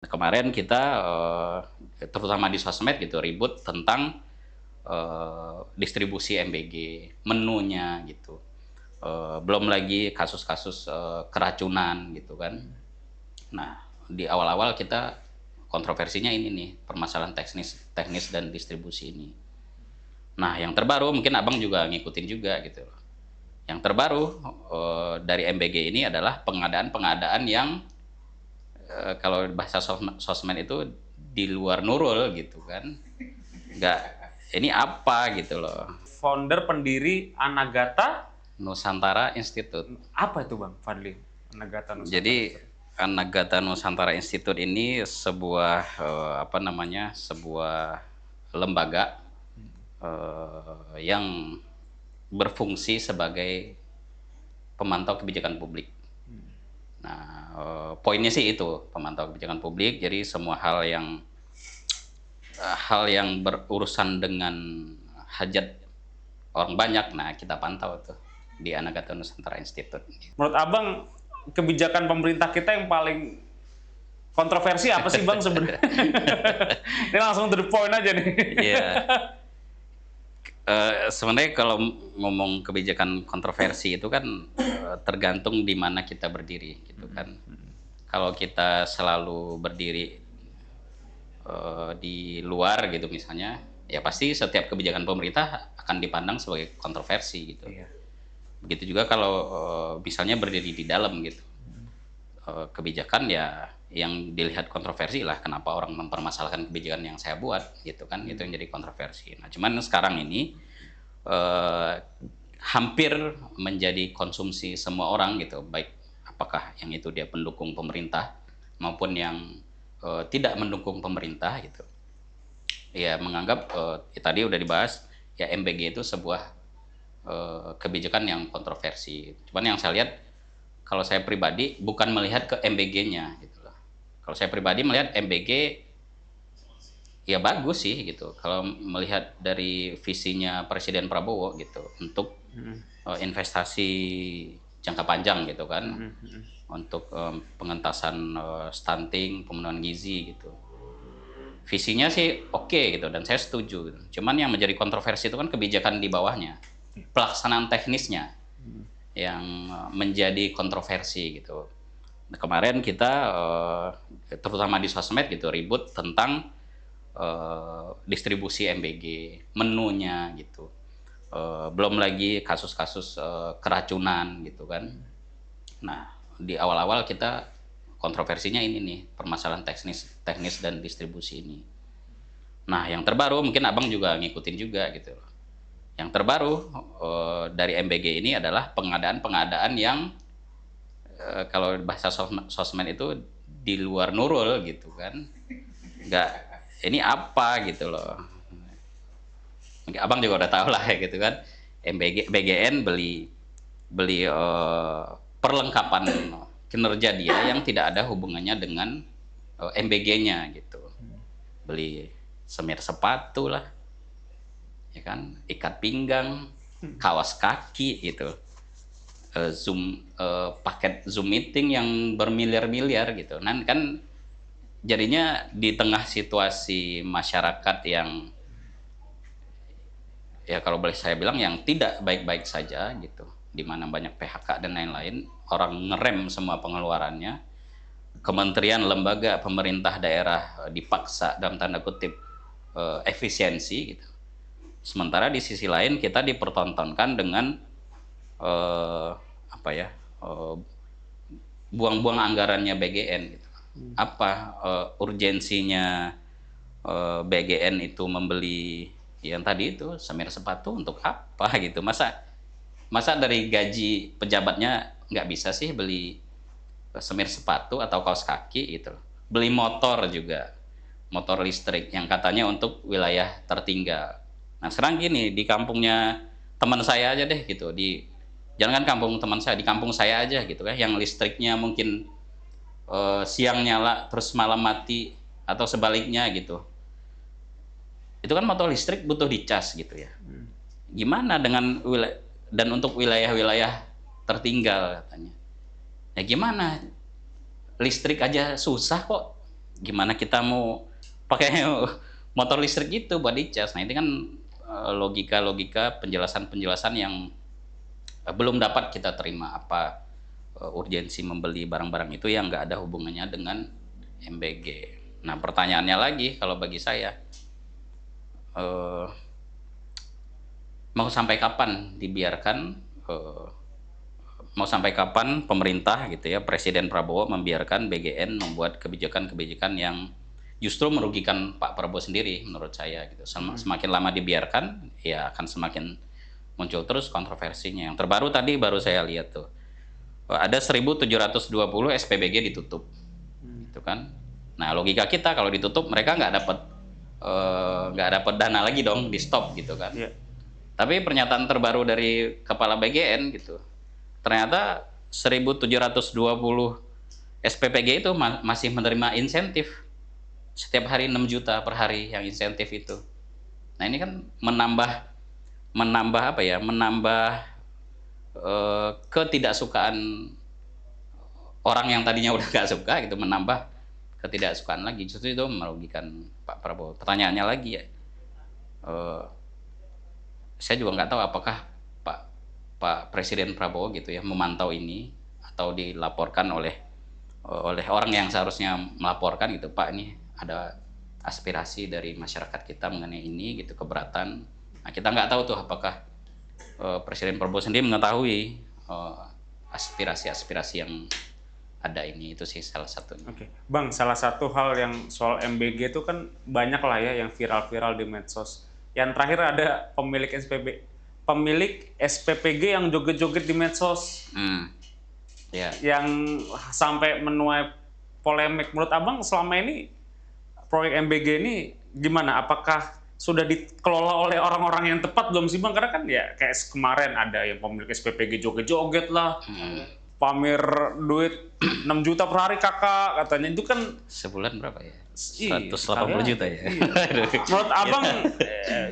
Kemarin kita terutama di sosmed gitu ribut tentang distribusi MBG, menunya gitu. Belum lagi kasus-kasus keracunan gitu kan. Nah, di awal-awal kita kontroversinya ini nih, permasalahan teknis teknis dan distribusi ini. Nah, yang terbaru mungkin Abang juga ngikutin juga gitu. Yang terbaru dari MBG ini adalah pengadaan-pengadaan yang kalau bahasa sosmed itu di luar nurul gitu kan. Nggak, ini apa gitu loh. Founder pendiri Anagata Nusantara Institute. apa itu Bang Fadli? Anagata Nusantara. Jadi Anagata Nusantara Institute ini sebuah sebuah lembaga yang berfungsi sebagai pemantau kebijakan publik. Nah, poinnya sih itu pemantau kebijakan publik. Jadi semua hal yang berurusan dengan hajat orang banyak, nah kita pantau tuh di Anagata Nusantara Institute. Menurut Abang kebijakan pemerintah kita yang paling kontroversi apa sih Bang sebenarnya? Ini langsung to the point aja nih. Iya. Sebenarnya kalau ngomong kebijakan kontroversi itu kan tergantung di mana kita berdiri gitu kan. Kalau kita selalu berdiri di luar gitu misalnya, ya pasti setiap kebijakan pemerintah akan dipandang sebagai kontroversi gitu. Iya. Begitu juga kalau misalnya berdiri di dalam gitu. Kebijakan ya yang dilihat kontroversi lah, kenapa orang mempermasalahkan kebijakan yang saya buat gitu kan, itu yang jadi kontroversi. Nah cuman sekarang ini hampir menjadi konsumsi semua orang gitu, baik apakah yang itu dia pendukung pemerintah maupun yang tidak mendukung pemerintah gitu. Ya menganggap ya tadi udah dibahas ya MBG itu sebuah kebijakan yang kontroversi. Cuman yang saya lihat, kalau saya pribadi bukan melihat ke MBG-nya gitu loh. Kalau saya pribadi melihat MBG ya bagus sih gitu. Kalau melihat dari visinya Presiden Prabowo gitu untuk investasi jangka panjang gitu kan, untuk pengentasan stunting, pemenuhan gizi gitu. Visinya sih oke gitu dan saya setuju gitu. Cuman yang menjadi kontroversi itu kan kebijakan di bawahnya, pelaksanaan teknisnya yang menjadi kontroversi gitu. Nah, kemarin kita terutama di sosmed gitu ribut tentang distribusi MBG, menunya gitu. Belum lagi kasus-kasus keracunan gitu kan. Nah, di awal-awal kita kontroversinya ini nih, permasalahan teknis dan distribusi ini. Nah, yang terbaru mungkin Abang juga ngikutin juga gitu. Yang terbaru dari MBG ini adalah pengadaan-pengadaan yang kalau bahasa sosmed itu di luar nurul gitu kan. Nggak, ini apa gitu loh. Mungkin Abang juga udah tahu lah ya gitu kan. BGN beli perlengkapan kinerja dia yang tidak ada hubungannya dengan MBG-nya gitu. Beli semir sepatu lah, ya kan, ikat pinggang, kaos kaki gitu, paket Zoom meeting yang bermiliar-miliar gitu. Nah kan jadinya di tengah situasi masyarakat yang ya kalau boleh saya bilang yang tidak baik-baik saja gitu, di mana banyak PHK dan lain-lain, orang ngerem semua pengeluarannya, kementerian, lembaga, pemerintah daerah dipaksa dalam tanda kutip efisiensi gitu. Sementara di sisi lain kita dipertontonkan dengan buang-buang anggarannya BGN gitu. Apa urgensinya BGN itu membeli yang tadi itu semir sepatu untuk apa gitu? Masa dari gaji pejabatnya nggak bisa sih beli semir sepatu atau kaos kaki gitu? Beli motor juga, motor listrik yang katanya untuk wilayah tertinggal. Nah sekarang gini, di kampungnya teman saya aja deh gitu, jangan kampung teman saya, di kampung saya aja gitu kan, yang listriknya mungkin siang nyala terus malam mati atau sebaliknya gitu. Itu kan motor listrik butuh dicas gitu ya. Gimana dengan dan untuk wilayah-wilayah tertinggal katanya. Ya gimana? Listrik aja susah kok gimana kita mau pakai motor listrik itu buat dicas. Nah, ini kan logika-logika penjelasan-penjelasan yang belum dapat kita terima. Apa urgensi membeli barang-barang itu yang nggak ada hubungannya dengan MBG. Nah, pertanyaannya lagi kalau bagi saya, eh, mau sampai kapan dibiarkan, mau sampai kapan pemerintah gitu ya, Presiden Prabowo membiarkan BGN membuat kebijakan-kebijakan yang justru merugikan Pak Prabowo sendiri menurut saya gitu. Semakin lama dibiarkan, ya akan semakin muncul terus kontroversinya. Yang terbaru tadi baru saya lihat tuh, ada 1.720 SPBG ditutup, gitu kan. Nah, logika kita kalau ditutup mereka nggak dapat dana lagi dong, di stop gitu kan. Iya. Tapi pernyataan terbaru dari Kepala BGN gitu, ternyata 1.720 SPPG itu masih menerima insentif setiap hari 6 juta per hari yang insentif itu. Nah, ini kan menambah apa ya? Menambah ketidaksukaan orang yang tadinya udah gak suka gitu, menambah ketidaksukaan lagi. Justru itu merugikan Pak Prabowo. Pertanyaannya lagi ya, saya juga nggak tahu apakah Pak Presiden Prabowo gitu ya memantau ini atau dilaporkan oleh orang yang seharusnya melaporkan gitu, Pak, ini ada aspirasi dari masyarakat kita mengenai ini gitu, keberatan. Nah, kita nggak tahu tuh apakah Presiden Prabowo sendiri mengetahui aspirasi-aspirasi yang ada ini. Itu sih salah satunya. Oke, Bang, salah satu hal yang soal MBG itu kan banyak lah ya yang viral-viral di medsos. Yang terakhir ada pemilik SPPG yang joget-joget di medsos, Ya. yang sampai menuai polemik. Menurut Abang selama ini proyek MBG ini gimana? Apakah sudah dikelola oleh orang-orang yang tepat belum sih, Bang? Karena kan ya kayak kemarin ada yang pemilik SPPG joget-joget lah, pamer duit 6 juta per hari kakak katanya. Itu kan Sebulan berapa ya? Ih, 180 juta ya. iya. Menurut Abang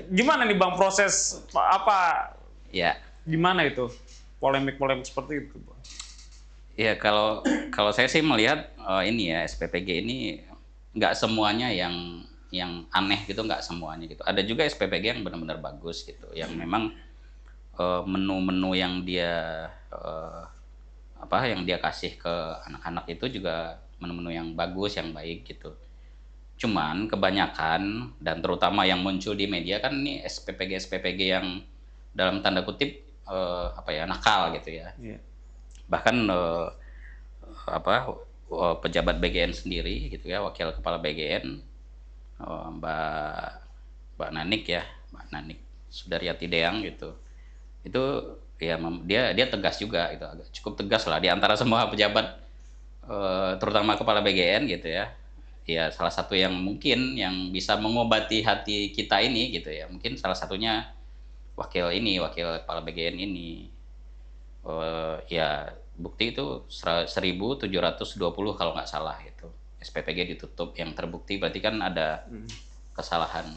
gimana nih Bang proses apa, Ya. gimana itu polemik-polemik seperti itu, Bang? Ya, kalau saya sih melihat ini ya, SPPG ini nggak semuanya yang aneh gitu, nggak semuanya gitu. Ada juga SPPG yang benar-benar bagus gitu, yang memang menu-menu yang dia yang dia kasih ke anak-anak itu juga menu-menu yang bagus, yang baik gitu. Cuman kebanyakan dan terutama yang muncul di media kan ini SPPG yang dalam tanda kutip nakal gitu ya. Iya. Bahkan pejabat BGN sendiri gitu ya, wakil kepala BGN Mbak Nanik Sudaryati Deang gitu, itu ya dia tegas juga gitu, agak cukup tegas lah di antara semua pejabat, terutama kepala BGN gitu ya. Ya, salah satu yang mungkin yang bisa mengobati hati kita ini gitu ya, mungkin salah satunya wakil kepala BGN ini. Ya, bukti itu 1.720 kalau nggak salah itu SPPG ditutup. Yang terbukti berarti kan ada kesalahan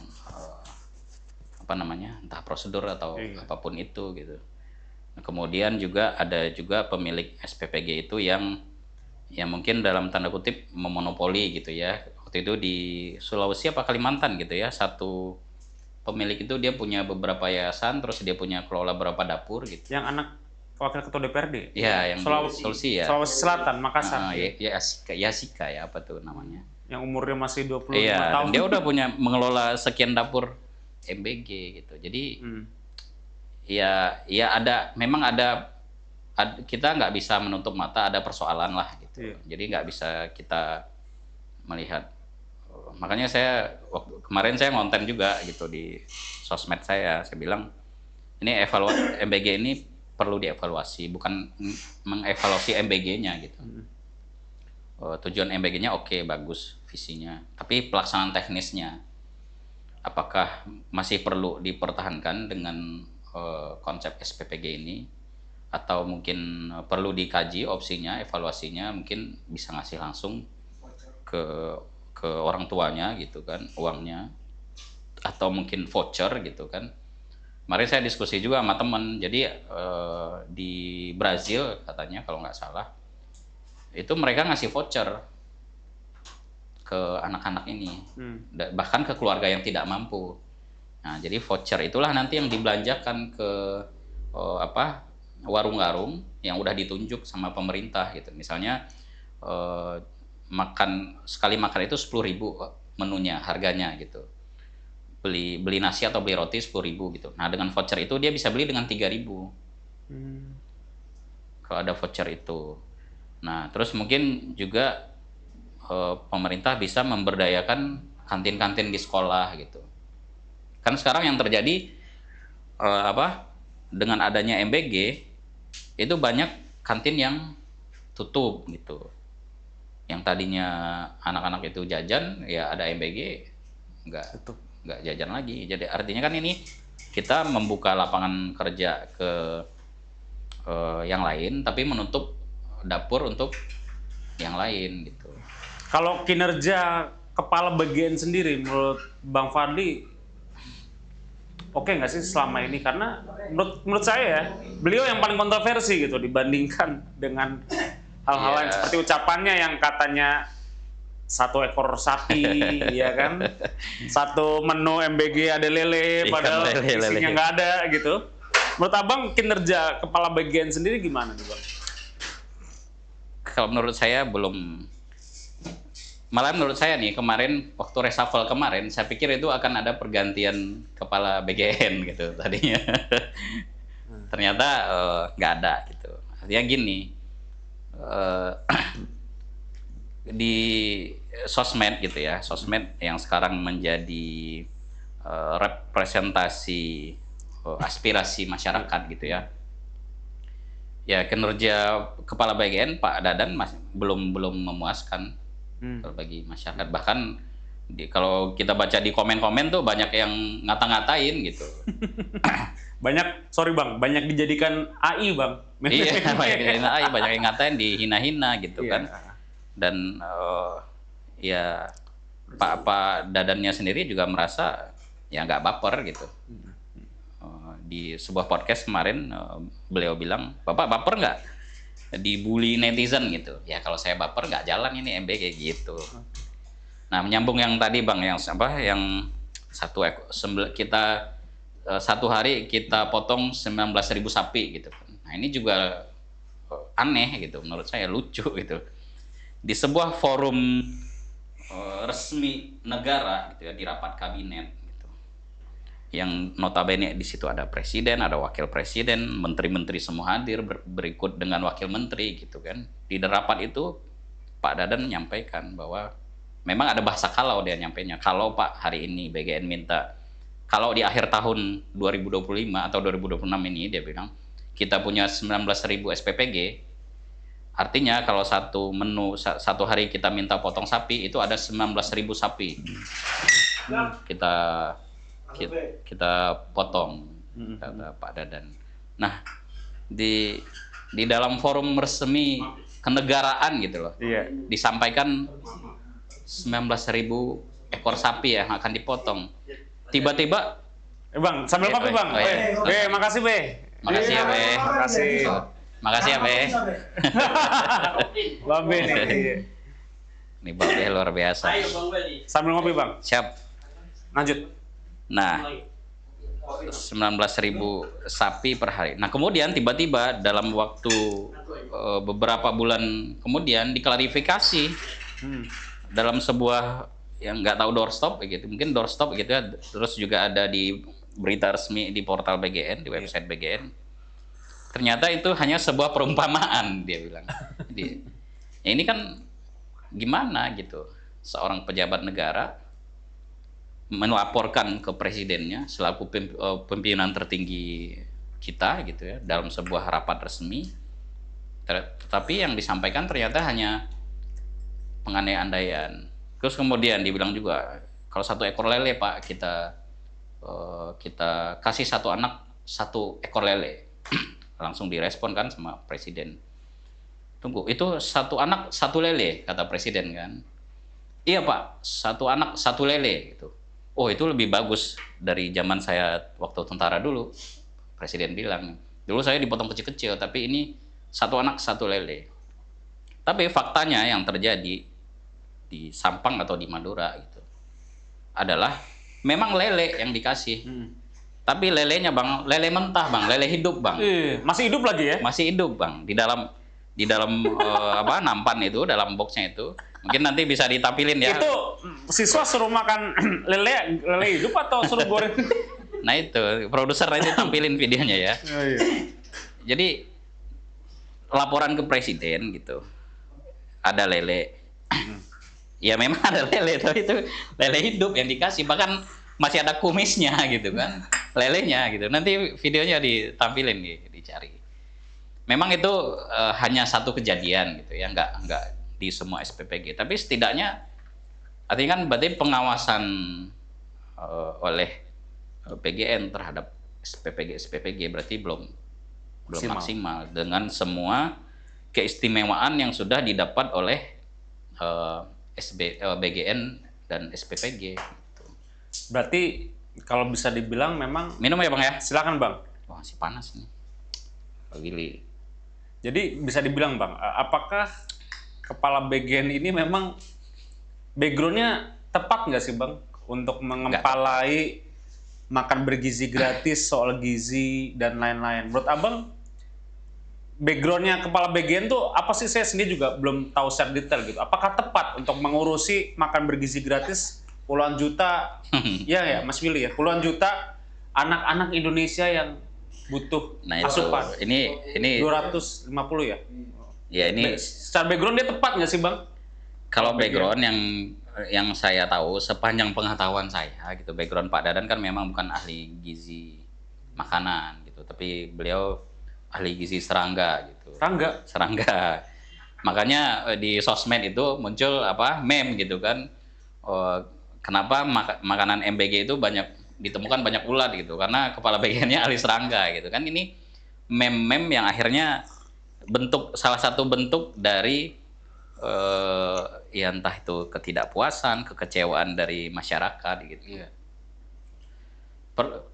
entah prosedur atau apapun itu gitu. Nah, kemudian juga ada pemilik SPPG itu yang mungkin dalam tanda kutip memonopoli gitu ya. Waktu itu di Sulawesi apa Kalimantan gitu ya, satu pemilik itu dia punya beberapa yayasan, terus dia punya kelola beberapa dapur gitu. Yang anak wakil ketua DPRD? Ya, yang Sulawesi ya. Sulawesi Selatan, Makassar. Yasika ya, apa tuh namanya? Yang umurnya masih 25 iya, tahun. Dia udah mengelola sekian dapur MBG gitu. Jadi ya memang ada kita nggak bisa menutup mata ada persoalan lah gitu. Jadi nggak bisa kita melihat. Makanya kemarin saya ngonten juga gitu di sosmed saya bilang ini MBG ini perlu dievaluasi, bukan mengevaluasi MBG-nya gitu. Tujuan MBG-nya oke, bagus visinya, tapi pelaksanaan teknisnya apakah masih perlu dipertahankan dengan konsep SPPG ini, atau mungkin perlu dikaji opsinya, evaluasinya, mungkin bisa ngasih langsung ke orang tuanya gitu kan uangnya, atau mungkin voucher gitu kan. Kemarin saya diskusi juga sama teman, jadi di Brazil katanya kalau nggak salah itu mereka ngasih voucher ke anak-anak ini, bahkan ke keluarga yang tidak mampu. Nah, jadi voucher itulah nanti yang dibelanjakan ke warung-warung yang udah ditunjuk sama pemerintah gitu. Misalnya sekali makan itu 10.000 menunya harganya gitu. Beli nasi atau beli roti 10.000 gitu. Nah, dengan voucher itu dia bisa beli dengan 3.000. Kalau ada voucher itu. Nah, terus mungkin juga pemerintah bisa memberdayakan kantin-kantin di sekolah gitu. Kan sekarang yang terjadi dengan adanya MBG itu banyak kantin yang tutup gitu. Yang tadinya anak-anak itu jajan, ya ada MBG nggak jajan lagi. Jadi artinya kan ini kita membuka lapangan kerja ke yang lain, tapi menutup dapur untuk yang lain gitu. Kalau kinerja kepala bagian sendiri, menurut Bang Fadli, oke nggak sih selama ini? Karena menurut saya ya, beliau yang paling kontroversi gitu dibandingkan dengan hal-hal yang seperti ucapannya yang katanya 1 ekor sapi, ya kan? 1 menu MBG ada lele, padahal isinya nggak ada gitu. Menurut Abang kinerja kepala bagian sendiri gimana nih Bang? Kalau menurut saya belum. Malah menurut saya nih kemarin waktu reshuffle kemarin saya pikir itu akan ada pergantian kepala BGN gitu tadinya. Ternyata nggak ada gitu. Artinya gini, di sosmed gitu ya, sosmed yang sekarang menjadi representasi aspirasi masyarakat gitu ya. Ya kinerja kepala BGN Pak Dadan belum memuaskan bagi masyarakat. Bahkan kalau kita baca di komen-komen tuh banyak yang ngata-ngatain gitu. banyak dijadikan AI Bang. Iya, banyak dijadikan AI, banyak yang ngatain, dihina-hina gitu kan. Dan ya Pak Dadannya sendiri juga merasa ya nggak baper gitu. Di sebuah podcast kemarin beliau bilang, Bapak baper nggak dibully netizen gitu? Ya kalau saya baper nggak jalan ini MBG gitu. Nah menyambung yang tadi Bang, yang 1 hari kita potong 19.000 sapi gitu. Nah ini juga aneh gitu, menurut saya lucu gitu. Di sebuah forum resmi negara gitu ya, di rapat kabinet gitu, yang notabene di situ ada presiden, ada wakil presiden, menteri-menteri semua hadir berikut dengan wakil menteri gitu kan. Di rapat itu Pak Dadan menyampaikan bahwa memang ada bahasa kalau dia nyampainya, kalau Pak hari ini BGN minta kalau di akhir tahun 2025 atau 2026 ini dia bilang kita punya 19.000 SPPG, artinya kalau satu menu 1 hari kita minta potong sapi itu ada 19.000 sapi kita potong, kata Pak Dadan. Nah di dalam forum resmi kenegaraan gitu loh, disampaikan 19.000 ekor sapi yang akan dipotong. Tiba-tiba Bang, sambil kopi Bang. Makasih Be. Makasih ya Be. Makasih ya Be. Babe nih. Ini Babe luar biasa. Sambil ngopi Bang. Siap. Lanjut. Nah, 19.000 sapi per hari. Nah kemudian tiba-tiba dalam waktu beberapa bulan kemudian diklarifikasi dalam sebuah yang nggak tahu doorstop gitu, mungkin doorstop gitu ya, terus juga ada di berita resmi di portal BGN, di website BGN. Ternyata itu hanya sebuah perumpamaan, dia bilang. Jadi, ya ini kan gimana gitu, seorang pejabat negara melaporkan ke presidennya selaku pimpinan tertinggi kita gitu ya dalam sebuah rapat resmi, tetapi yang disampaikan ternyata hanya pengandaian-andaian. Terus kemudian dibilang juga kalau 1 ekor lele Pak kita kasih 1 anak 1 ekor lele. Langsung direspon kan sama presiden. Tunggu, itu 1 anak 1 lele kata presiden kan. Iya Pak, 1 anak 1 lele gitu. Oh itu lebih bagus dari zaman saya waktu tentara dulu. Presiden bilang, dulu saya dipotong kecil-kecil tapi ini 1 anak 1 lele. Tapi faktanya yang terjadi di Sampang atau di Madura gitu adalah memang lele yang dikasih. Tapi lelenya bang, lele mentah bang, lele hidup bang. Masih hidup lagi ya? Masih hidup bang, di dalam apa nampan itu, dalam boxnya itu. Mungkin nanti bisa ditampilin ya. Itu siswa suruh makan lele hidup atau suruh goreng? Nah itu, produser nanti tampilin videonya ya. Oh, iya. Jadi laporan ke presiden gitu, ada lele. Ya memang ada lele, tapi itu lele hidup yang dikasih, bahkan masih ada kumisnya gitu kan, lelenya gitu. Nanti videonya ditampilin, dicari. Memang itu hanya satu kejadian gitu ya, nggak di semua SPPG. Tapi setidaknya, artinya kan berarti pengawasan oleh PGN terhadap SPPG berarti belum maksimal dengan semua keistimewaan yang sudah didapat oleh BGN dan SPPG. Gitu. Berarti kalau bisa dibilang memang minum ya bang ya. Silakan bang. Wah masih panas nih. Gili. Jadi bisa dibilang bang, apakah kepala BGN ini memang backgroundnya tepat nggak sih bang untuk mengepalai makan bergizi gratis, soal gizi dan lain-lain? Menurut abang backgroundnya kepala BGN tuh apa sih? Saya sendiri juga belum tahu secara detail gitu. Apakah tepat untuk mengurusi makan bergizi gratis puluhan juta, ya Mas Willy ya, puluhan juta anak-anak Indonesia yang butuh asupan? Ini 250 ya? Ya ini. Secara background dia tepat nggak sih bang? Kalau background yang saya tahu sepanjang pengetahuan saya gitu, background Pak Dadan kan memang bukan ahli gizi makanan gitu, tapi beliau ahli gizi serangga gitu. Serangga. Makanya di sosmed itu muncul meme gitu kan. Kenapa makanan MBG itu ditemukan banyak ulat gitu, karena kepala BGN-nya ahli serangga gitu kan. Ini meme-meme yang akhirnya salah satu bentuk dari ya entah itu ketidakpuasan, kekecewaan dari masyarakat gitu. Iya.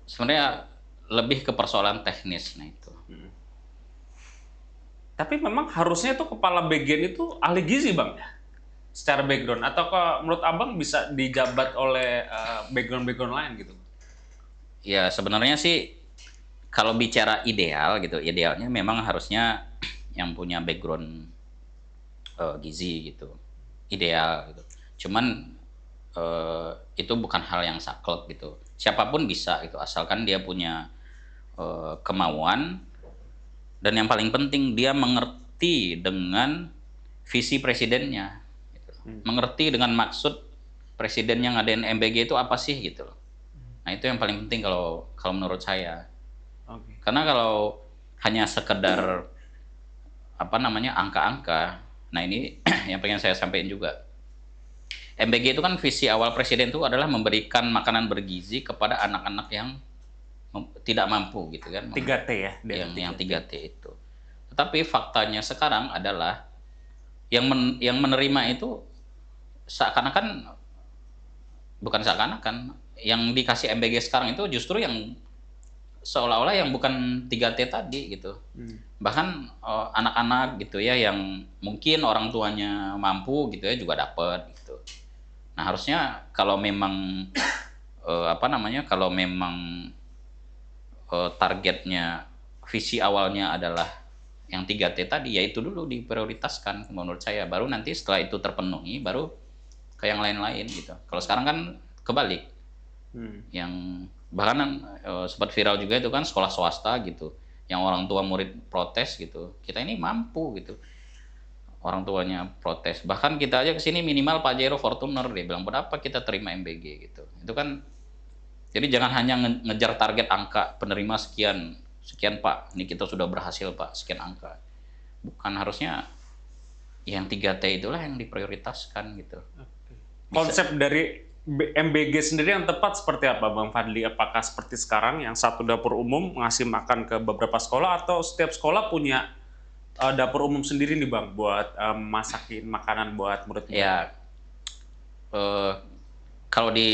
Sebenarnya lebih ke persoalan teknis itu. Tapi memang harusnya tuh kepala BGN itu ahli gizi bang, secara background, atau menurut abang bisa dijabat oleh background lain gitu? Ya sebenarnya sih kalau bicara ideal gitu, idealnya memang harusnya yang punya background gizi gitu, ideal gitu. Cuman itu bukan hal yang saklek gitu. Siapapun bisa gitu, asalkan dia punya kemauan, dan yang paling penting dia mengerti dengan visi presidennya, gitu. Mengerti dengan maksud presiden yang ngadain MBG itu apa sih gitu loh. Nah itu yang paling penting kalau menurut saya. Okay. Karena kalau hanya sekedar angka-angka, nah ini yang pengen saya sampaikan juga. MBG itu kan visi awal presiden itu adalah memberikan makanan bergizi kepada anak-anak yang tidak mampu gitu kan. 3T ya. Yang 3T itu. Tetapi faktanya sekarang adalah yang menerima itu bukan seakan-akan yang dikasih MBG sekarang itu justru yang seolah-olah yang bukan 3T tadi gitu. Bahkan anak-anak gitu ya yang mungkin orang tuanya mampu gitu ya juga dapat gitu. Nah, harusnya kalau memang kalau memang targetnya, visi awalnya adalah yang 3T tadi, ya itu dulu diprioritaskan menurut saya. Baru nanti setelah itu terpenuhi baru ke yang lain-lain gitu. Kalau sekarang kan kebalik. Yang bahkan sempat viral juga itu kan sekolah swasta gitu, yang orang tua murid protes gitu, kita ini mampu gitu, orang tuanya protes, bahkan kita aja kesini minimal Pajero Fortuner, dia bilang berapa kita terima MBG gitu. Itu kan jadi jangan hanya ngejar target angka penerima sekian Pak, ini kita sudah berhasil Pak sekian angka, bukan, harusnya yang 3T itulah yang diprioritaskan gitu. Konsep dari MBG sendiri yang tepat seperti apa Bang Fadli? Apakah seperti sekarang yang satu dapur umum ngasih makan ke beberapa sekolah, atau setiap sekolah punya dapur umum sendiri nih Bang buat masakin makanan buat murid-murid? Ya, kalau di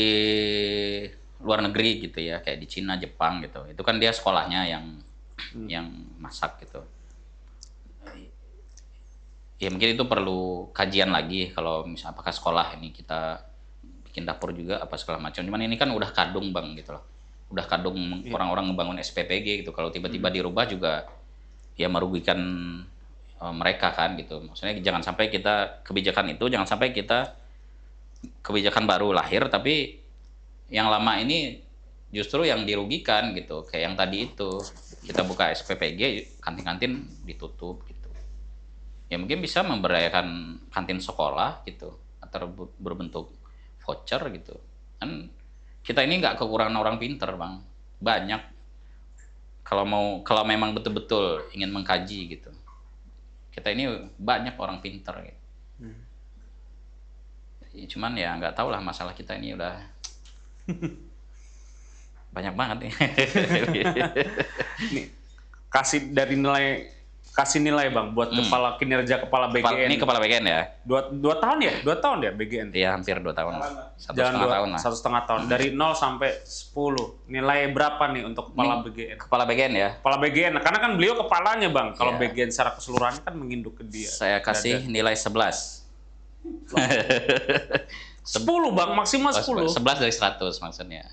luar negeri gitu ya, kayak di Cina, Jepang gitu, itu kan dia sekolahnya yang masak gitu. ya mungkin itu perlu kajian lagi kalau misalnya apakah sekolah ini kita bikin dapur juga apa segala macam. Cuman ini kan udah kadung Bang gitu loh. Udah kadung orang-orang ngebangun SPPG gitu. Kalau tiba-tiba dirubah juga ya merugikan mereka kan gitu. Maksudnya jangan sampai kita kebijakan baru lahir tapi yang lama ini justru yang dirugikan gitu. Kayak yang tadi itu kita buka SPPG, kantin-kantin ditutup gitu. Ya mungkin bisa memberdayakan kantin sekolah gitu atau berbentuk voucher gitu kan. Kita ini nggak kekurangan orang pinter Bang, banyak. Kalau memang betul-betul ingin mengkaji gitu, kita ini banyak orang pinter gitu. Ya, cuman ya nggak tahu lah, masalah kita ini udah banyak banget nih. Nih, kasih nilai Bang buat kinerja kepala BGN. Ini kepala BGN ya? 2 tahun ya? 2 tahun ya BGN? Iya hampir 2 tahun. 1,5 tahun lah. 1,5 tahun. Dari 0 sampai 10. Nilai berapa nih untuk kepala BGN? Kepala BGN ya? Kepala BGN. Karena kan beliau kepalanya Bang. Kalau Iya. BGN secara keseluruhan kan menginduk ke dia. Saya kasih nilai 11. 10 Bang, maksimal 10. 11 dari 100 maksudnya.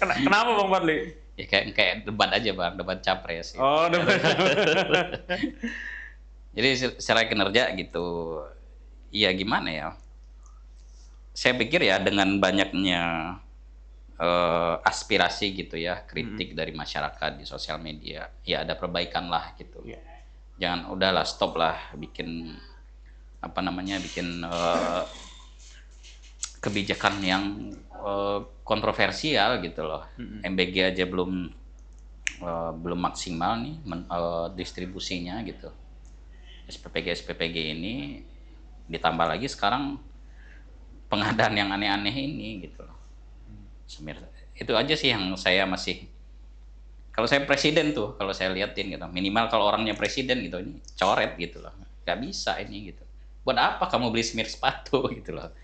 Kenapa Bang Fadli? Ya kayak debat aja Bang, debat capres. Gitu. Oh, Jadi secara kinerja gitu, ya gimana ya? Saya pikir ya dengan banyaknya aspirasi gitu ya, kritik dari masyarakat di sosial media, ya ada perbaikan lah gitu. Iya. Jangan udahlah, stop lah bikin kebijakan yang kontroversial gitu loh. MBG aja belum maksimal nih distribusinya gitu. SPPG ini ditambah lagi sekarang pengadaan yang aneh-aneh ini gitu loh. Itu aja sih yang saya masih, kalau saya presiden tuh, kalau saya liatin gitu, minimal kalau orangnya presiden gitu, ini coret gitu loh. Gak bisa ini gitu. Buat apa kamu beli semir sepatu gitu loh.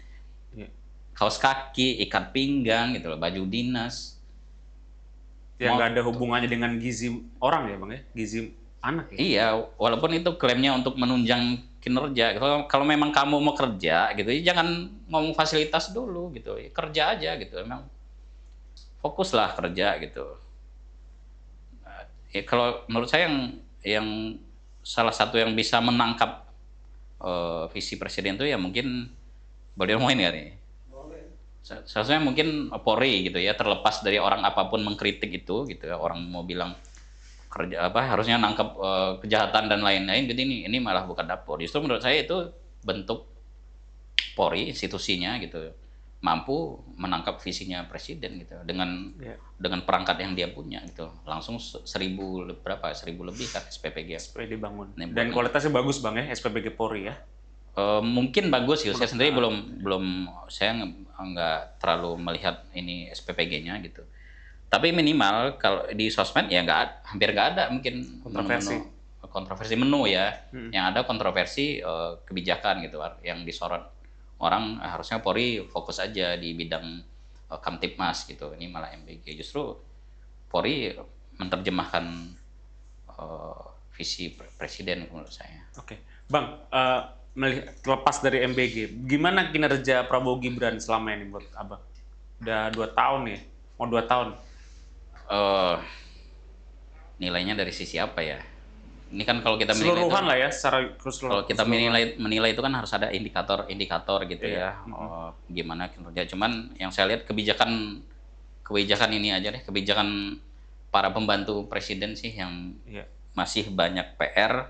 Kaos kaki, ikat pinggang gitu loh, baju dinas. Yang nggak ada hubungannya dengan gizi orang ya Bang ya? Gizi anak ya? Iya, walaupun itu klaimnya untuk menunjang kinerja. Kalau memang kamu mau kerja gitu, ya jangan ngomong fasilitas dulu gitu. Ya, kerja aja gitu. Memang fokuslah kerja gitu. Ya, kalau menurut saya yang salah satu yang bisa menangkap visi presiden itu ya mungkin beliau mau ini ya nih. Seharusnya mungkin Polri gitu ya, terlepas dari orang apapun mengkritik itu gitu ya, orang mau bilang kerja apa harusnya nangkap kejahatan dan lain-lain gitu, ini malah bukan dapur. Justru menurut saya itu bentuk Polri institusinya gitu mampu menangkap visinya presiden gitu dengan perangkat yang dia punya gitu, langsung 1.000 lebih kan SPPG dibangun. Dan kualitasnya bagus Bang ya SPPG Polri ya. Mungkin bagus ya, saya sendiri belum saya nggak terlalu melihat ini SPPG-nya gitu. Tapi minimal kalau di sosmed ya hampir nggak ada mungkin kontroversi menu ya. Yang ada kontroversi kebijakan gitu yang disorot orang. Harusnya Polri fokus aja di bidang Kamtipmas gitu. Ini malah MBG. Justru Polri menerjemahkan visi presiden menurut saya. Oke. Bang, lepas dari MBG, gimana kinerja Prabowo Gibran selama ini buat Abang? Udah 2 tahun ya? Mau 2 tahun? Nilainya dari sisi apa ya? Ini kan kalau kita keseluruhan lah ya, secara keseluruhan. Kalau kita menilai itu kan harus ada indikator gitu ya. Gimana kinerja. Cuman yang saya lihat kebijakan ini aja deh, kebijakan para pembantu presiden sih yang masih banyak PR.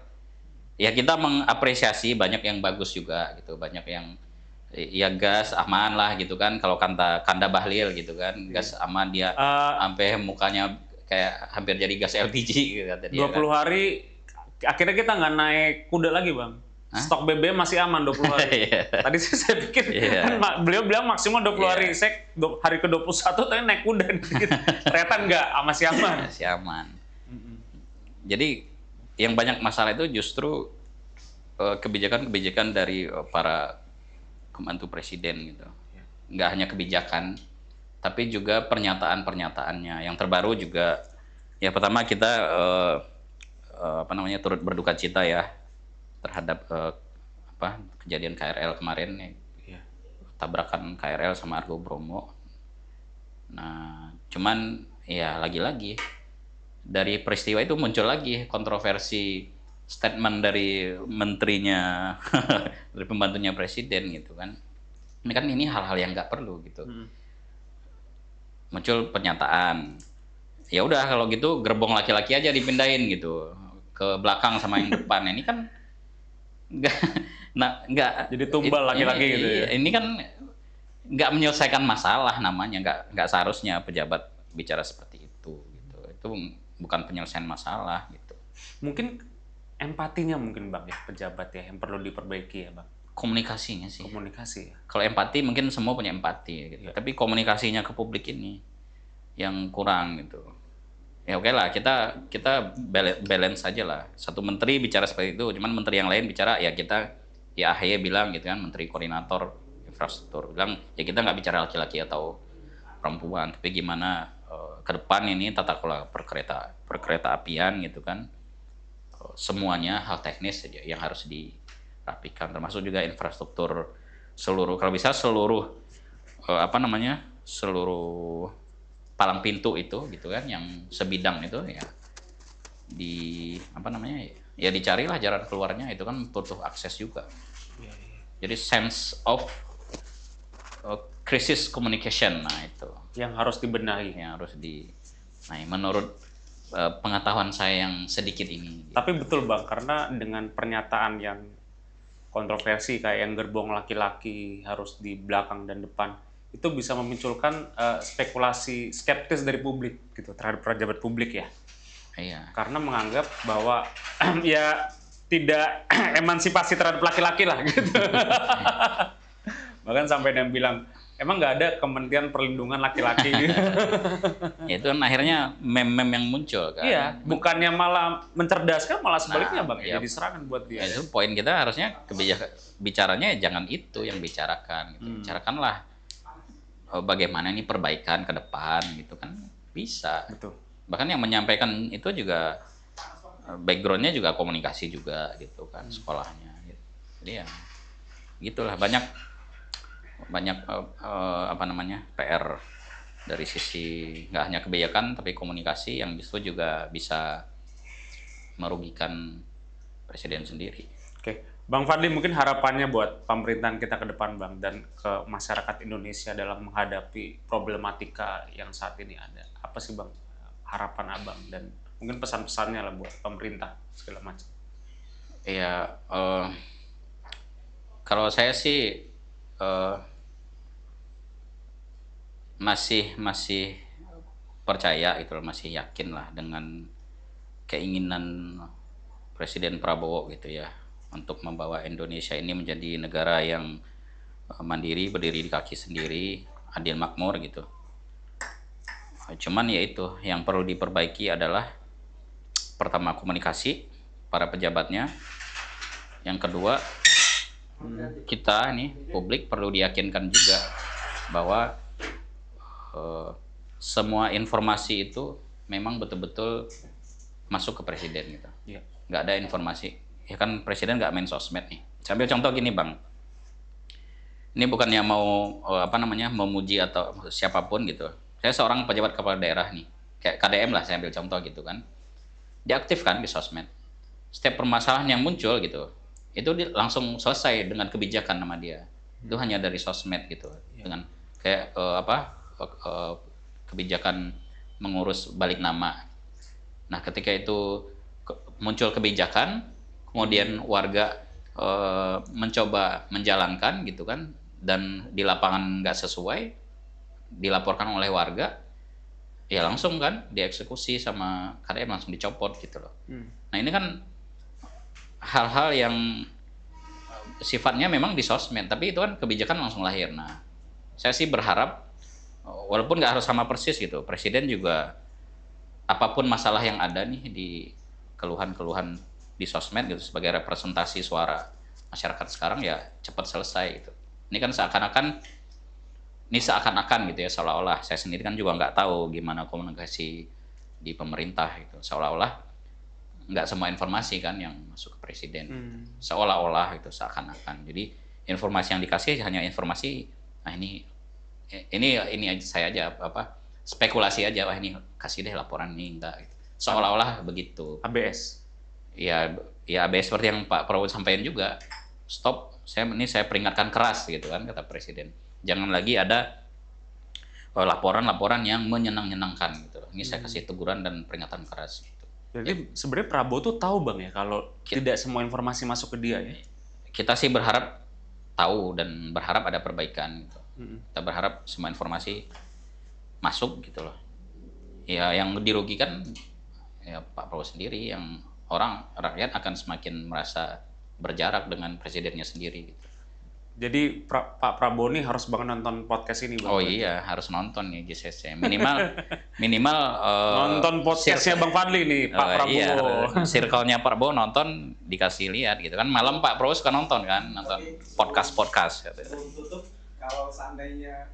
Ya kita mengapresiasi banyak yang bagus juga gitu, banyak yang ya gas aman lah gitu kan, kalau Kanda Bahlil gitu kan, gas aman dia sampai mukanya kayak hampir jadi gas LPG gitu kata dia 20 kan. Hari akhirnya kita nggak naik kuda lagi Bang. Stok BBM masih aman 20 hari. Tadi sih saya pikir kan beliau bilang maksimal 20 hari. Saya hari ke-21 tadi naik kuda gitu. Ternyata enggak, masih aman. Masih aman. Jadi yang banyak masalah itu justru kebijakan-kebijakan dari para pembantu presiden gitu. Nggak hanya kebijakan, tapi juga pernyataan-pernyataannya. Yang terbaru juga, ya pertama kita turut berduka cita ya terhadap kejadian KRL kemarin nih, tabrakan KRL sama Argo Bromo. Nah, cuman ya lagi-lagi dari peristiwa itu muncul lagi kontroversi statement dari menterinya, dari pembantunya presiden gitu kan. Ini hal-hal yang nggak perlu gitu. Muncul pernyataan, ya udah kalau gitu gerbong laki-laki aja dipindahin gitu ke belakang sama yang depan. Ini kan nggak Jadi tumbal laki-laki gitu ya. Ini kan nggak menyelesaikan masalah namanya, nggak seharusnya pejabat bicara seperti itu gitu. Itu bukan penyelesaian masalah gitu. Mungkin empatinya mungkin Bang ya, pejabat ya yang perlu diperbaiki ya Bang. Komunikasinya sih. Komunikasi ya. Kalau empati mungkin semua punya empati gitu. Tapi komunikasinya ke publik ini yang kurang gitu. Ya oke lah, kita balance saja lah. Satu menteri bicara seperti itu, cuman menteri yang lain bicara ya AHY bilang gitu kan, menteri koordinator infrastruktur bilang ya kita nggak bicara laki-laki atau perempuan, tapi gimana ke depan ini tata kelola perkereta apian gitu kan, semuanya hal teknis saja yang harus dirapikan, termasuk juga infrastruktur seluruh, kalau bisa seluruh seluruh palang pintu itu gitu kan, yang sebidang itu ya dicarilah jalan keluarnya, itu kan butuh akses juga. Jadi sense of crisis communication, nah itu yang harus dibenahi. Menurut pengetahuan saya yang sedikit ini. Tapi betul Bang, karena dengan pernyataan yang kontroversi kayak yang gerbong laki-laki harus di belakang dan depan, itu bisa memunculkan spekulasi skeptis dari publik gitu terhadap pejabat publik ya. Iya. Karena menganggap bahwa ya tidak emansipasi terhadap laki-laki lah gitu. Bahkan sampai dia bilang, emang nggak ada Kementerian Perlindungan Laki-laki gitu. Itu kan akhirnya meme-meme yang muncul kan. Iya, bukannya malah mencerdaskan, malah sebaliknya Bang, jadi serangan buat dia. Itu poin kita, harusnya bicaranya jangan itu yang bicarakan gitu. Bicarakanlah bagaimana ini perbaikan ke depan gitu kan, bisa. Betul. Bahkan yang menyampaikan itu juga backgroundnya juga komunikasi juga gitu kan, sekolahnya gitu. Jadi ya gitulah, banyak PR dari sisi nggak hanya kebijakan tapi komunikasi yang justru juga bisa merugikan presiden sendiri. Oke, Bang Fadli, mungkin harapannya buat pemerintahan kita ke depan Bang, dan ke masyarakat Indonesia dalam menghadapi problematika yang saat ini ada, apa sih Bang harapan Abang, dan mungkin pesan-pesannya lah buat pemerintah segala macam. Iya, kalau saya sih masih percaya gitu, masih yakin lah dengan keinginan Presiden Prabowo gitu ya, untuk membawa Indonesia ini menjadi negara yang mandiri, berdiri di kaki sendiri, adil makmur gitu. Cuman ya itu yang perlu diperbaiki adalah pertama komunikasi para pejabatnya, yang kedua kita nih publik perlu diyakinkan juga bahwa semua informasi itu memang betul-betul masuk ke presiden gitu. Nggak ada informasi, ya kan presiden nggak main sosmed nih. Sambil contoh gini Bang, ini bukannya mau memuji atau siapapun gitu. Saya seorang pejabat kepala daerah nih, kayak KDM lah, saya ambil contoh gitu kan. Diaktifkan di sosmed. Setiap permasalahan yang muncul gitu, itu langsung selesai dengan kebijakan nama dia. Itu hanya dari sosmed gitu. Dengan kayak kebijakan mengurus balik nama. Nah, ketika itu muncul kebijakan, kemudian warga mencoba menjalankan gitu kan, dan di lapangan nggak sesuai, dilaporkan oleh warga, ya langsung kan dieksekusi sama KDM, langsung dicopot gitu loh. Nah ini kan hal-hal yang sifatnya memang di sosmed, tapi itu kan kebijakan langsung lahir. Nah saya sih berharap, walaupun nggak harus sama persis gitu, presiden juga apapun masalah yang ada nih di keluhan-keluhan di sosmed gitu, sebagai representasi suara masyarakat sekarang, ya cepat selesai gitu. Ini kan seakan-akan gitu ya, seolah-olah saya sendiri kan juga nggak tahu gimana komunikasi di pemerintah gitu, seolah-olah nggak semua informasi kan yang masuk ke presiden. Seolah-olah itu seakan-akan. Jadi informasi yang dikasih hanya informasi, nah ini saya aja apa spekulasi aja, wah ini kasih deh laporan ini enggak. Gitu. Seolah-olah begitu. ABS. Ya ABS seperti yang Pak Prabowo sampaikan juga. Stop, saya peringatkan keras gitu kan kata presiden. Jangan lagi ada laporan-laporan yang menyenang-nyenangkan gitu. Ini saya kasih teguran dan peringatan keras gitu. Jadi sebenarnya Prabowo tuh tahu Bang ya kalau tidak semua informasi masuk ke dia ya. Kita sih berharap tahu dan berharap ada perbaikan gitu. Kita berharap semua informasi masuk gitu loh. Ya yang dirugikan ya Pak Prabowo sendiri, yang rakyat akan semakin merasa berjarak dengan presidennya sendiri gitu. Jadi Pak Prabowo nih harus banget nonton podcast ini Bang. Oh iya, harus nonton nih GCC. Minimal nonton podcastnya Bang Fadli nih, Pak Prabowo. Iya, circle-nya Pak Prabowo nonton, dikasih lihat gitu kan. Malam Pak Prabowo suka nonton kan, nonton podcast gitu. Sebelum tutup, kalau seandainya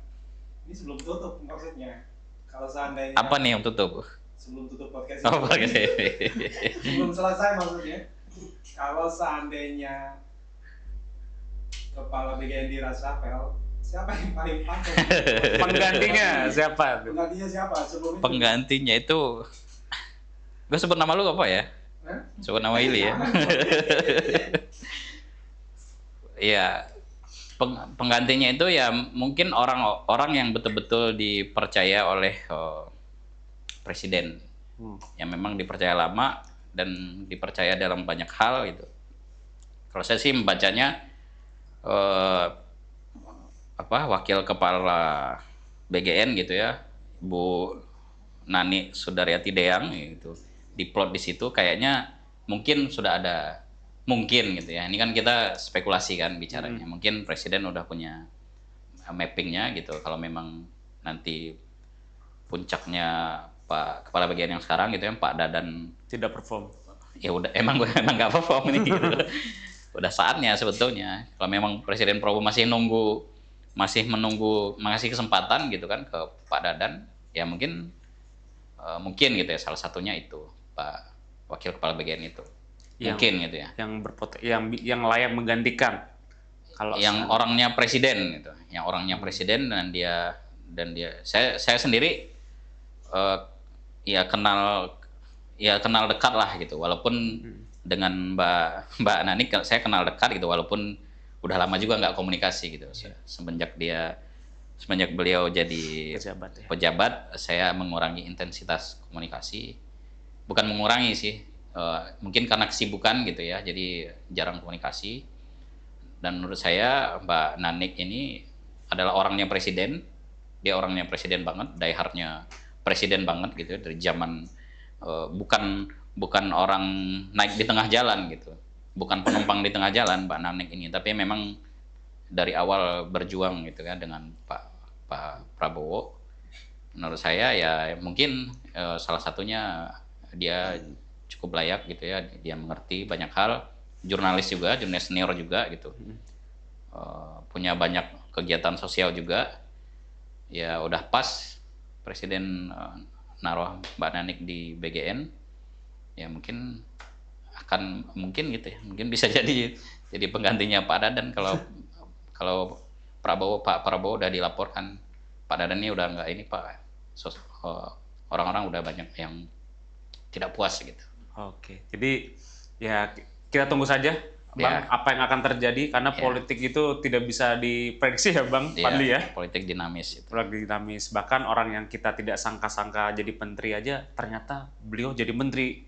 ini sebelum tutup maksudnya, kalau seandainya apa nih yang tutup? Sebelum tutup podcast Oh, podcast. sebelum selesai maksudnya, kalau seandainya kepala BGN di reshuffle, siapa yang paling pantas? Penggantinya siapa? Penggantinya siapa? Sebelum Penggantinya itu, gue sebut nama lu apa ya? Sebut nama Ili ya. Iya, penggantinya itu ya mungkin orang yang betul-betul dipercaya oleh presiden, yang memang dipercaya lama dan dipercaya dalam banyak hal gitu. Kalau saya sih membacanya wakil kepala BGN gitu ya, Bu Nani Sudaryati Deang gitu, diplot di situ kayaknya mungkin sudah ada, mungkin gitu ya. Ini kan kita spekulasi kan bicaranya. Mungkin presiden udah punya mappingnya gitu. Kalau memang nanti puncaknya Pak Kepala BGN yang sekarang gitu ya, Pak Dadan Tidak perform. Ya udah emang nggak perform ini gitu. Udah saatnya sebetulnya. Kalau memang Presiden Prabowo masih menunggu ngasih kesempatan gitu kan ke Pak Dadan, ya mungkin gitu ya, salah satunya itu Pak Wakil Kepala BGN itu. Mungkin gitu ya. Yang layak menggantikan. Kalau yang orangnya presiden gitu. Yang orangnya presiden dan dia saya sendiri kenal dekat lah gitu. Walaupun dengan Mbak Nani saya kenal dekat gitu, walaupun udah lama juga nggak komunikasi gitu. Semenjak beliau jadi pejabat, saya mengurangi intensitas komunikasi. Bukan mengurangi sih, mungkin karena kesibukan gitu ya, jadi jarang komunikasi. Dan menurut saya Mbak Nanik ini adalah orangnya presiden. Dia orangnya presiden banget, die-hardnya presiden banget gitu, dari zaman bukan orang naik di tengah jalan gitu, bukan penumpang di tengah jalan Pak Nanik ini, tapi memang dari awal berjuang gitu kan dengan Pak Prabowo. Menurut saya ya mungkin salah satunya dia cukup layak gitu ya, dia mengerti banyak hal, jurnalis senior juga gitu, punya banyak kegiatan sosial juga, ya udah pas presiden naruh Mbak Nanik di BGN. Ya mungkin gitu ya, mungkin bisa jadi penggantinya Pak Dadan kalau Pak Prabowo udah dilaporkan Pak Dadan ini udah nggak ini Pak, orang-orang udah banyak yang tidak puas gitu. Oke, jadi ya kita tunggu saja Bang apa yang akan terjadi, karena politik itu tidak bisa diprediksi ya Bang Fadli ya. Politik dinamis itu. Politik dinamis, bahkan orang yang kita tidak sangka-sangka jadi menteri aja ternyata beliau jadi menteri.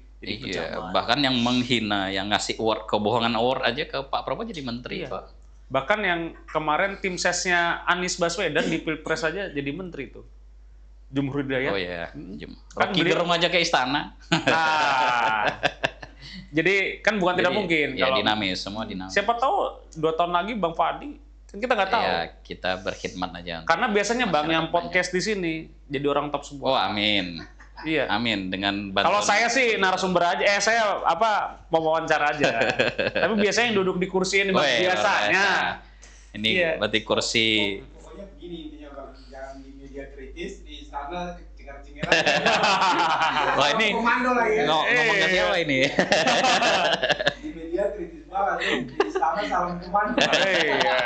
Bahkan yang menghina, yang ngasih kebohongan award aja ke Pak Prabowo jadi menteri, Pak. Bahkan yang kemarin tim sesnya Anies Baswedan di Pilpres aja jadi menteri tuh. Jumhur Hidayat. Oh iya. Kan Rocky Gerung aja ke istana. Nah, jadi kan bukan tidak mungkin. Ya kalau dinamis, semua dinamis. Siapa tahu 2 tahun lagi Bang Fadli, kan kita nggak tahu. Ya, kita berkhidmat aja. Karena biasanya Bang yang podcast di sini jadi orang top semua. Oh amin. Iya. Amin, dengan bantuan. Kalau saya sih narasumber aja, saya mau wawancara aja. Tapi biasanya yang duduk di kursi ini biasanya. Ini berarti kursi. Pokoknya begini intinya Bang, jangan di media kritis, di istana cengar-cengir Wah ini komando lagi ya. ngomong ke siapa ini? Di media kritis banget tuh. Di istana salam komando. Iya.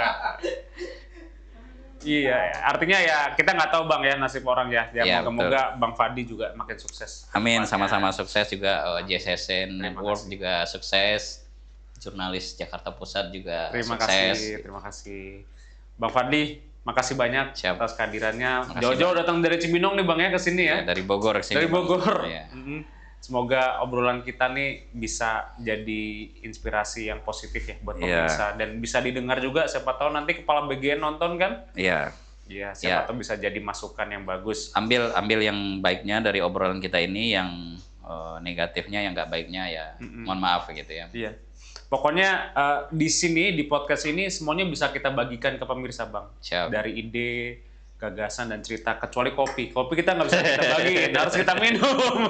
Iya, artinya ya kita nggak tahu Bang ya nasib orang ya. Ya Iya, moga-moga Bang Fadli juga makin sukses. Amin, Depannya. sama-sama sukses juga. JSSN Terima Network kasih. juga sukses. Jurnalis Jakarta Pusat juga Terima sukses. kasih, terima kasih. Bang Fadli, makasih banyak Siap. atas kehadirannya. Makasih, Jauh-jauh datang dari Cibinong nih Bang ya ke sini ya. Ya, dari Bogor ke sini. Dari Bogor. Iya. Semoga obrolan kita nih bisa jadi inspirasi yang positif ya buat Iya. pemirsa dan bisa didengar juga. Siapa tahu nanti kepala BGN nonton kan? Iya. Iya, Iya. siapa tahu bisa jadi masukan yang bagus. Ambil yang baiknya dari obrolan kita ini, yang negatifnya, yang nggak baiknya ya mohon maaf gitu ya. Iya. Pokoknya di sini di podcast ini semuanya bisa kita bagikan ke pemirsa Bang. Siap. Dari ide, gagasan dan cerita, kecuali kopi. Kopi kita nggak bisa kita bagiin, harus kita minum.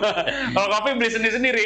Kalau kopi beli sendiri-sendiri.